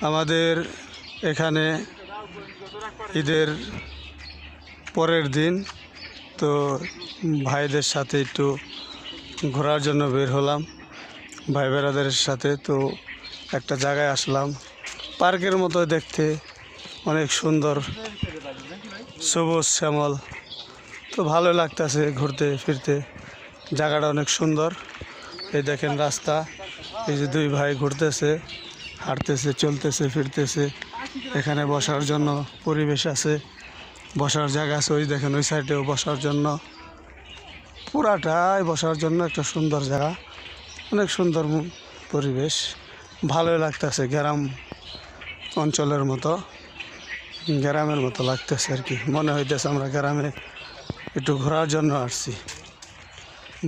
আমাদের এখানে ঈদের পরের দিন, তো ভাইদের সাথে একটু ঘোরার জন্য বের হলাম ভাই বেড়াদের সাথে। তো একটা জায়গায় আসলাম, পার্কের মতো দেখতে, অনেক সুন্দর সবুজ শ্যামল। তো ভালো লাগতেছে ঘুরতে ফিরতে, জায়গাটা অনেক সুন্দর। এই দেখেন রাস্তা, এই যে দুই ভাই ঘুরতেছে, হাঁটতেছে, চলতেছে, ফিরতেছে। এখানে বসার জন্য পরিবেশ আছে, বসার জায়গা আছে। ওই দেখেন ওই সাইডেও বসার জন্য, পুরাটাই বসার জন্য একটা সুন্দর জায়গা, অনেক সুন্দর পরিবেশ। ভালোই লাগতেছে, গ্রাম অঞ্চলের মতো, গ্রামের মতো লাগতেছে আর কি। মনে হইতেছে আমরা গ্রামে একটু ঘোরার জন্য আসছি।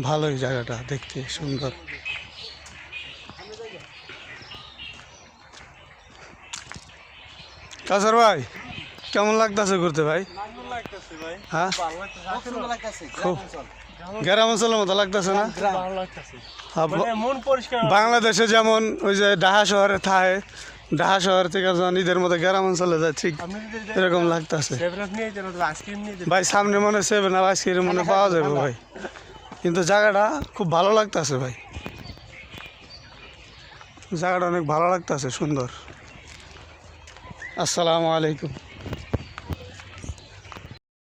ভালোই জায়গাটা দেখতে সুন্দর। কাসার ভাই, কেমন লাগতেছে ঘুরতে ভাই? হ্যাঁ, খুব গ্রাম অঞ্চলের মতো লাগতেছে না? বাংলাদেশে যেমন ওই যে ঢাকা শহরে থাকে, ঢাকা শহর থেকে যখন ঈদের মধ্যে গ্রাম অঞ্চলে যায়, ঠিক এরকম লাগতেছে ভাই। সামনে মনে 7 আপ আইসক্রিম মনে পাওয়া যাবে ভাই, কিন্তু জায়গাটা খুব ভালো লাগতেছে ভাই, জায়গাটা অনেক ভালো লাগতেছে, সুন্দর। আসসালামু আলাইকুম।